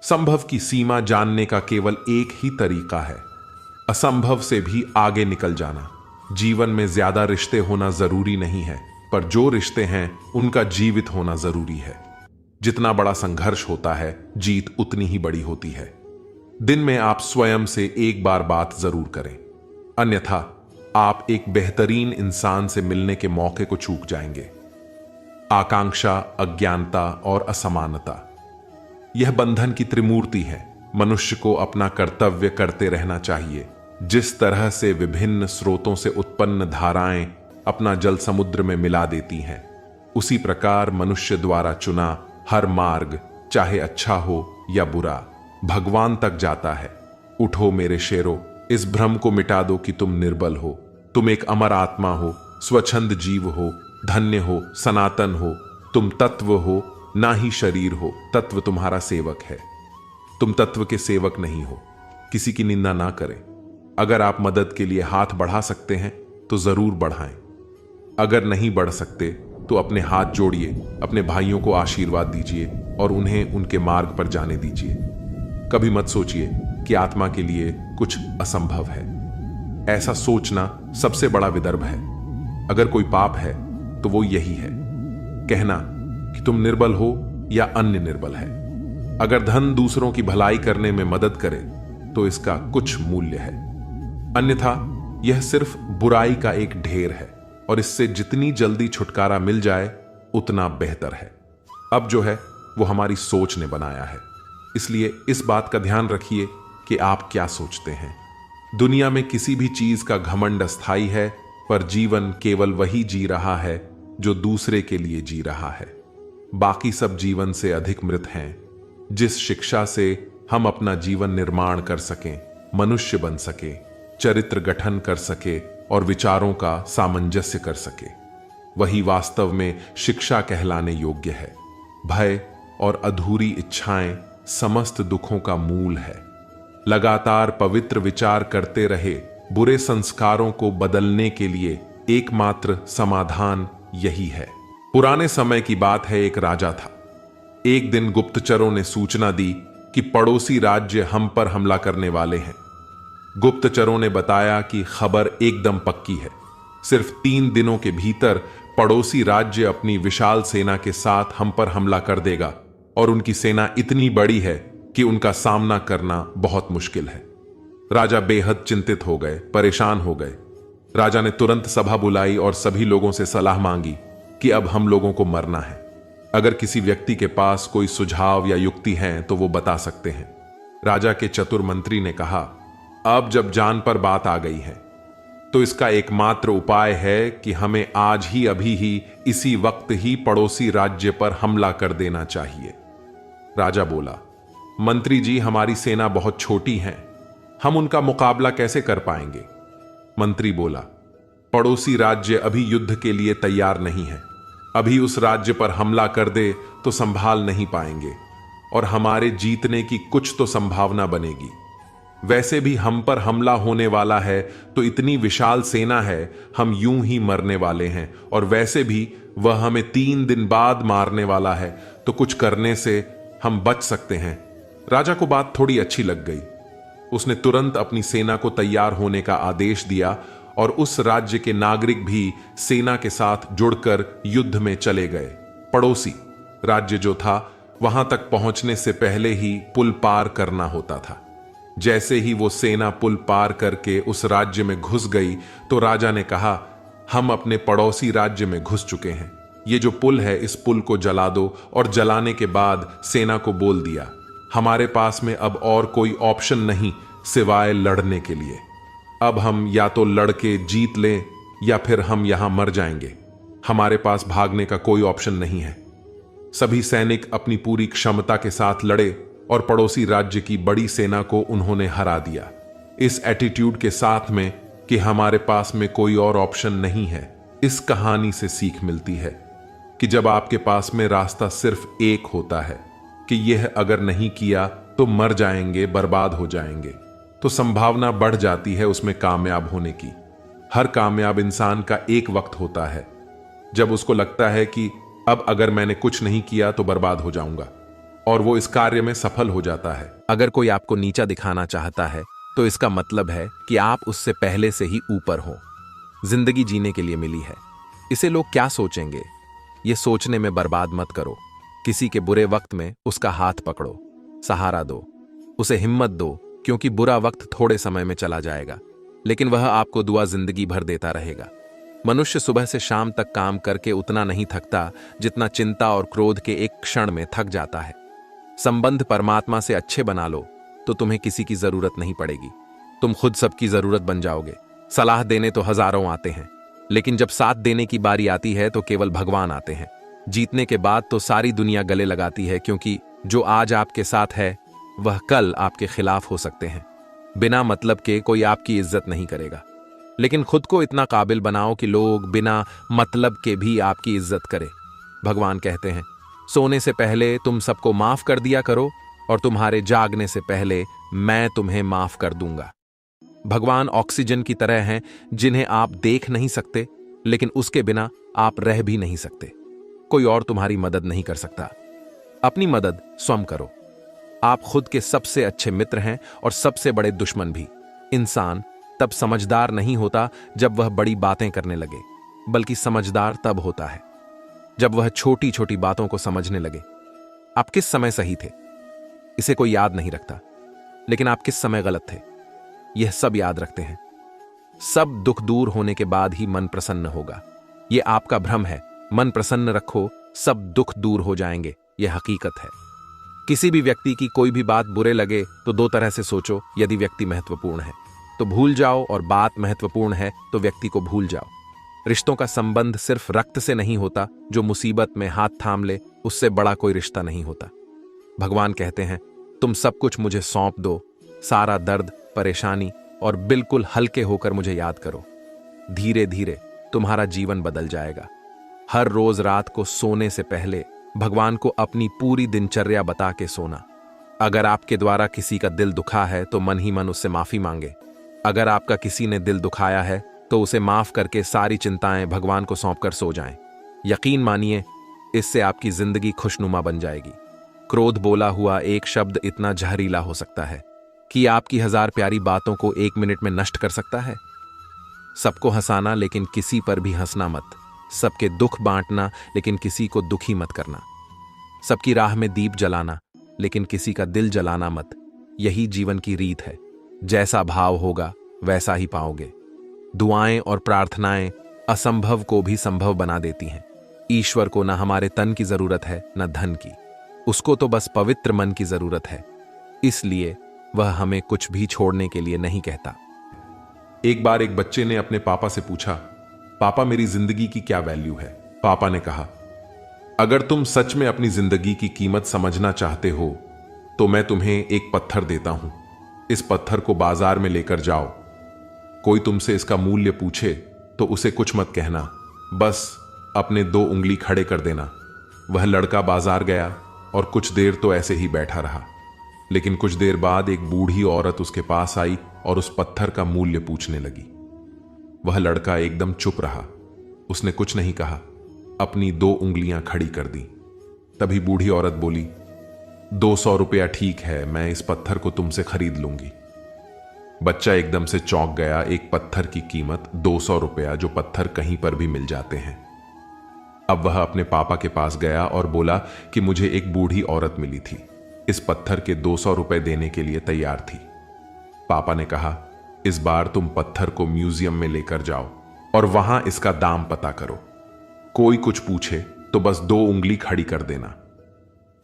संभव की सीमा जानने का केवल एक ही तरीका है, असंभव से भी आगे निकल जाना। जीवन में ज्यादा रिश्ते होना जरूरी नहीं है, पर जो रिश्ते हैं उनका जीवित होना जरूरी है। जितना बड़ा संघर्ष होता है, जीत उतनी ही बड़ी होती है। दिन में आप स्वयं से एक बार बात जरूर करें, अन्यथा आप एक बेहतरीन इंसान से मिलने के मौके को चूक जाएंगे। आकांक्षा, अज्ञानता और असमानता, यह बंधन की त्रिमूर्ति है। मनुष्य को अपना कर्तव्य करते रहना चाहिए। जिस तरह से विभिन्न स्रोतों से उत्पन्न धाराएं अपना जल समुद्र में मिला देती हैं, उसी प्रकार मनुष्य द्वारा चुना हर मार्ग, चाहे अच्छा हो या बुरा, भगवान तक जाता है। उठो मेरे शेरों, इस भ्रम को मिटा दो कि तुम निर्बल हो। तुम एक अमर आत्मा हो, स्वच्छंद जीव हो, धन्य हो, सनातन हो। तुम तत्व हो, ना ही शरीर हो। तत्व तुम्हारा सेवक है, तुम तत्व के सेवक नहीं हो। किसी की निंदा ना करें। अगर आप मदद के लिए हाथ बढ़ा सकते हैं तो जरूर बढ़ाएं। अगर नहीं बढ़ सकते तो अपने हाथ जोड़िए, अपने भाइयों को आशीर्वाद दीजिए और उन्हें उनके मार्ग पर जाने दीजिए। कभी मत सोचिए कि आत्मा के लिए कुछ असंभव है। ऐसा सोचना सबसे बड़ा विदर्भ है। अगर कोई पाप है तो वो यही है, कहना कि तुम निर्बल हो या अन्य निर्बल है। अगर धन दूसरों की भलाई करने में मदद करे तो इसका कुछ मूल्य है, अन्यथा यह सिर्फ बुराई का एक ढेर है और इससे जितनी जल्दी छुटकारा मिल जाए उतना बेहतर है। अब जो है वो हमारी सोच ने बनाया है, इसलिए इस बात का ध्यान रखिए कि आप क्या सोचते हैं। दुनिया में किसी भी चीज का घमंड अस्थाई है, पर जीवन केवल वही जी रहा है जो दूसरे के लिए जी रहा है। बाकी सब जीवन से अधिक मृत हैं। जिस शिक्षा से हम अपना जीवन निर्माण कर सकें, मनुष्य बन सके, चरित्र गठन कर सके और विचारों का सामंजस्य कर सके, वही वास्तव में शिक्षा कहलाने योग्य है। भय और अधूरी इच्छाएं समस्त दुखों का मूल है। लगातार पवित्र विचार करते रहे, बुरे संस्कारों को बदलने के लिए एकमात्र समाधान यही है। पुराने समय की बात है, एक राजा था। एक दिन गुप्तचरों ने सूचना दी कि पड़ोसी राज्य हम पर हमला करने वाले हैं। गुप्तचरों ने बताया कि खबर एकदम पक्की है। सिर्फ 3 दिनों के भीतर पड़ोसी राज्य अपनी विशाल सेना के साथ हम पर हमला कर देगा और उनकी सेना इतनी बड़ी है कि उनका सामना करना बहुत मुश्किल है। राजा बेहद चिंतित हो गए, परेशान हो गए। राजा ने तुरंत सभा बुलाई और सभी लोगों से सलाह मांगी कि अब हम लोगों को मरना है। अगर किसी व्यक्ति के पास कोई सुझाव या युक्ति है तो वो बता सकते हैं। राजा के चतुर मंत्री ने कहा, अब जब जान पर बात आ गई है तो इसका एकमात्र उपाय है कि हमें आज ही, अभी ही, इसी वक्त ही पड़ोसी राज्य पर हमला कर देना चाहिए। राजा बोला, मंत्री जी, हमारी सेना बहुत छोटी है, हम उनका मुकाबला कैसे कर पाएंगे? मंत्री बोला, पड़ोसी राज्य अभी युद्ध के लिए तैयार नहीं है। अभी उस राज्य पर हमला कर दे तो संभाल नहीं पाएंगे और हमारे जीतने की कुछ तो संभावना बनेगी। वैसे भी हम पर हमला होने वाला है तो इतनी विशाल सेना है, हम यूं ही मरने वाले हैं, और वैसे भी वह हमें 3 दिन बाद मारने वाला है, तो कुछ करने से हम बच सकते हैं। राजा को बात थोड़ी अच्छी लग गई। उसने तुरंत अपनी सेना को तैयार होने का आदेश दिया और उस राज्य के नागरिक भी सेना के साथ जुड़कर युद्ध में चले गए। पड़ोसी राज्य जो था, वहां तक पहुंचने से पहले ही पुल पार करना होता था। जैसे ही वो सेना पुल पार करके उस राज्य में घुस गई तो राजा ने कहा, हम अपने पड़ोसी राज्य में घुस चुके हैं। ये जो पुल है, इस पुल को जला दो। और जलाने के बाद सेना को बोल दिया, हमारे पास में अब और कोई ऑप्शन नहीं सिवाय लड़ने के लिए। अब हम या तो लड़के जीत लें या फिर हम यहां मर जाएंगे। हमारे पास भागने का कोई ऑप्शन नहीं है। सभी सैनिक अपनी पूरी क्षमता के साथ लड़े और पड़ोसी राज्य की बड़ी सेना को उन्होंने हरा दिया। इस एटीट्यूड के साथ में कि हमारे पास में कोई और ऑप्शन नहीं है, इस कहानी से सीख मिलती है कि जब आपके पास में रास्ता सिर्फ एक होता है कि यह अगर नहीं किया तो मर जाएंगे, बर्बाद हो जाएंगे, तो संभावना बढ़ जाती है उसमें कामयाब होने की। हर कामयाब इंसान का एक वक्त होता है जब उसको लगता है कि अब अगर मैंने कुछ नहीं किया तो बर्बाद हो जाऊंगा, और वो इस कार्य में सफल हो जाता है। अगर कोई आपको नीचा दिखाना चाहता है तो इसका मतलब है कि आप उससे पहले से ही ऊपर हो। जिंदगी जीने के लिए मिली है, इसे लोग क्या सोचेंगे ये सोचने में बर्बाद मत करो। किसी के बुरे वक्त में उसका हाथ पकड़ो, सहारा दो, उसे हिम्मत दो, क्योंकि बुरा वक्त थोड़े समय में चला जाएगा लेकिन वह आपको दुआ जिंदगी भर देता रहेगा। मनुष्य सुबह से शाम तक काम करके उतना नहीं थकता जितना चिंता और क्रोध के एक क्षण में थक जाता है। संबंध परमात्मा से अच्छे बना लो तो तुम्हें किसी की जरूरत नहीं पड़ेगी, तुम खुद सबकी जरूरत बन जाओगे। सलाह देने तो हजारों आते हैं लेकिन जब साथ देने की बारी आती है तो केवल भगवान आते हैं। जीतने के बाद तो सारी दुनिया गले लगाती है, क्योंकि जो आज आपके साथ है वह कल आपके खिलाफ हो सकते हैं। बिना मतलब के कोई आपकी इज्जत नहीं करेगा, लेकिन खुद को इतना काबिल बनाओ कि लोग बिना मतलब के भी आपकी इज्जत करें। भगवान कहते हैं, सोने से पहले तुम सबको माफ कर दिया करो और तुम्हारे जागने से पहले मैं तुम्हें माफ कर दूंगा। भगवान ऑक्सीजन की तरह हैं जिन्हें आप देख नहीं सकते, लेकिन उसके बिना आप रह भी नहीं सकते। कोई और तुम्हारी मदद नहीं कर सकता, अपनी मदद स्वयं करो। आप खुद के सबसे अच्छे मित्र हैं और सबसे बड़े दुश्मन भी। इंसान तब समझदार नहीं होता जब वह बड़ी बातें करने लगे, बल्कि समझदार तब होता है जब वह छोटी छोटी बातों को समझने लगे। आप किस समय सही थे इसे कोई याद नहीं रखता, लेकिन आप किस समय गलत थे यह सब याद रखते हैं। सब दुख दूर होने के बाद ही मन प्रसन्न होगा, यह आपका भ्रम है। मन प्रसन्न रखो, सब दुख दूर हो जाएंगे, यह हकीकत है। किसी भी व्यक्ति की कोई भी बात बुरे लगे तो दो तरह से सोचो। यदि व्यक्ति महत्वपूर्ण है तो भूल जाओ, और बात महत्वपूर्ण है तो व्यक्ति को भूल जाओ। रिश्तों का संबंध सिर्फ रक्त से नहीं होता, जो मुसीबत में हाथ थाम ले उससे बड़ा कोई रिश्ता नहीं होता। भगवान कहते हैं, तुम सब कुछ मुझे सौंप दो, सारा दर्द, परेशानी, और बिल्कुल हल्के होकर मुझे याद करो। धीरे धीरे तुम्हारा जीवन बदल जाएगा। हर रोज रात को सोने से पहले भगवान को अपनी पूरी दिनचर्या बता के सोना। अगर आपके द्वारा किसी का दिल दुखा है तो मन ही मन उससे माफी मांगे। अगर आपका किसी ने दिल दुखाया है तो उसे माफ करके सारी चिंताएं भगवान को सौंपकर सो जाएं। यकीन मानिए, इससे आपकी जिंदगी खुशनुमा बन जाएगी। क्रोध बोला हुआ एक शब्द इतना जहरीला हो सकता है कि आपकी 1000 प्यारी बातों को 1 मिनट में नष्ट कर सकता है। सबको हंसाना लेकिन किसी पर भी हंसना मत। सबके दुख बांटना लेकिन किसी को दुखी मत करना। सबकी राह में दीप जलाना लेकिन किसी का दिल जलाना मत। यही जीवन की रीत है। जैसा भाव होगा वैसा ही पाओगे। दुआएं और प्रार्थनाएं असंभव को भी संभव बना देती हैं। ईश्वर को न हमारे तन की जरूरत है न धन की, उसको तो बस पवित्र मन की जरूरत है। इसलिए वह हमें कुछ भी छोड़ने के लिए नहीं कहता। एक बार एक बच्चे ने अपने पापा से पूछा, पापा मेरी जिंदगी की क्या वैल्यू है? पापा ने कहा, अगर तुम सच में अपनी जिंदगी की कीमत समझना चाहते हो तो मैं तुम्हें एक पत्थर देता हूं। इस पत्थर को बाजार में लेकर जाओ। कोई तुमसे इसका मूल्य पूछे तो उसे कुछ मत कहना, बस अपने 2 उंगली खड़े कर देना। वह लड़का बाजार गया और कुछ देर तो ऐसे ही बैठा रहा, लेकिन कुछ देर बाद एक बूढ़ी औरत उसके पास आई और उस पत्थर का मूल्य पूछने लगी। वह लड़का एकदम चुप रहा, उसने कुछ नहीं कहा, अपनी 2 उंगलियां खड़ी कर दी। तभी बूढ़ी औरत बोली, 200 रुपया ठीक है, मैं इस पत्थर को तुमसे खरीद लूंगी। बच्चा एकदम से चौंक गया। एक पत्थर की कीमत 200 रुपया, जो पत्थर कहीं पर भी मिल जाते हैं। अब वह अपने पापा के पास गया और बोला कि मुझे एक बूढ़ी औरत मिली थी, इस पत्थर के 200 रुपए देने के लिए तैयार थी। पापा ने कहा, इस बार तुम पत्थर को म्यूजियम में लेकर जाओ और वहां इसका दाम पता करो। कोई कुछ पूछे तो बस 2 उंगली खड़ी कर देना।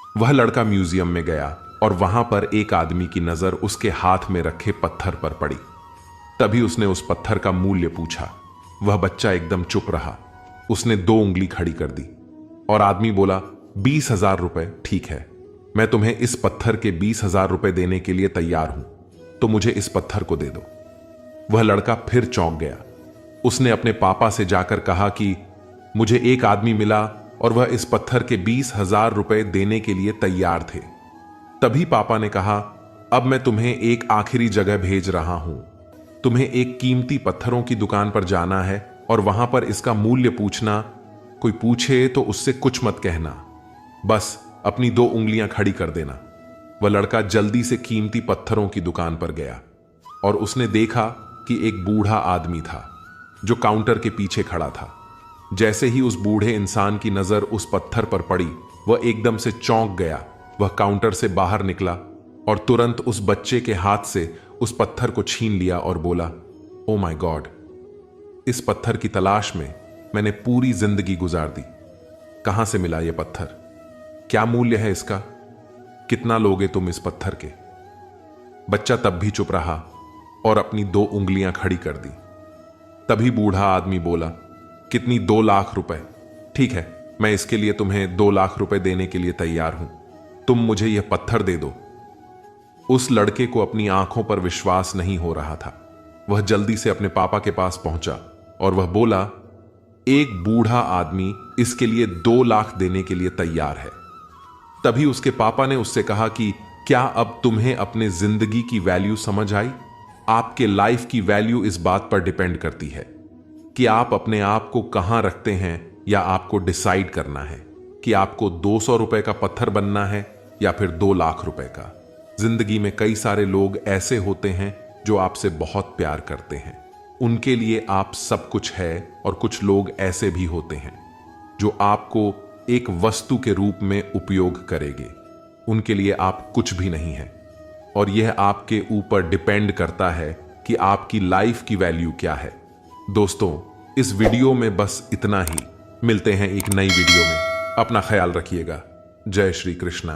वह लड़का म्यूजियम में गया और वहां पर एक आदमी की नजर उसके हाथ में रखे पत्थर पर पड़ी। तभी उसने उस पत्थर का मूल्य पूछा। वह बच्चा एकदम चुप रहा, उसने 2 उंगली खड़ी कर दी और आदमी बोला, 20,000 रुपए ठीक है, मैं तुम्हें इस पत्थर के 20,000 रुपए देने के लिए तैयार हूं, तो मुझे इस पत्थर को दे दो। वह लड़का फिर चौंक गया। उसने अपने पापा से जाकर कहा कि मुझे एक आदमी मिला और वह इस पत्थर के 20,000 रुपए देने के लिए तैयार थे। तभी पापा ने कहा, अब मैं तुम्हें एक आखिरी जगह भेज रहा हूं। तुम्हें एक कीमती पत्थरों की दुकान पर जाना है और वहां पर इसका मूल्य पूछना। कोई पूछे तो उससे कुछ मत कहना, बस अपनी 2 उंगलियां खड़ी कर देना। वह लड़का जल्दी से कीमती पत्थरों की दुकान पर गया और उसने देखा कि एक बूढ़ा आदमी था जो काउंटर के पीछे खड़ा था। जैसे ही उस बूढ़े इंसान की नजर उस पत्थर पर पड़ी, वह एकदम से चौंक गया। वह काउंटर से बाहर निकला और तुरंत उस बच्चे के हाथ से उस पत्थर को छीन लिया और बोला, ओ माय गॉड, इस पत्थर की तलाश में मैंने पूरी जिंदगी गुजार दी। कहां से मिला यह पत्थर? क्या मूल्य है इसका? कितना लोगे तुम इस पत्थर के? बच्चा तब भी चुप रहा और अपनी 2 उंगलियां खड़ी कर दी। तभी बूढ़ा आदमी बोला, कितनी? 2 लाख रुपए। ठीक है, मैं इसके लिए तुम्हें 2 लाख रुपए देने के लिए तैयार हूं। तुम मुझे यह पत्थर दे दो। उस लड़के को अपनी आंखों पर विश्वास नहीं हो रहा था। वह जल्दी से अपने पापा के पास पहुंचा और वह बोला, एक बूढ़ा आदमी इसके लिए 2 लाख देने के लिए तैयार है। तभी उसके पापा ने उससे कहा कि क्या अब तुम्हें अपने जिंदगी की वैल्यू समझ आई? आपके लाइफ की वैल्यू इस बात पर डिपेंड करती है कि आप अपने आप को कहां रखते हैं, या आपको डिसाइड करना है कि आपको 200 रुपए का पत्थर बनना है या फिर 2 लाख रुपए का। जिंदगी में कई सारे लोग ऐसे होते हैं जो आपसे बहुत प्यार करते हैं, उनके लिए आप सब कुछ है, और कुछ लोग ऐसे भी होते हैं जो आपको एक वस्तु के रूप में उपयोग करेंगे। उनके लिए आप कुछ भी नहीं है, और यह आपके ऊपर डिपेंड करता है कि आपकी लाइफ की वैल्यू क्या है। दोस्तों, इस वीडियो में बस इतना ही। मिलते हैं एक नई वीडियो में। अपना ख्याल रखिएगा। जय श्री कृष्णा।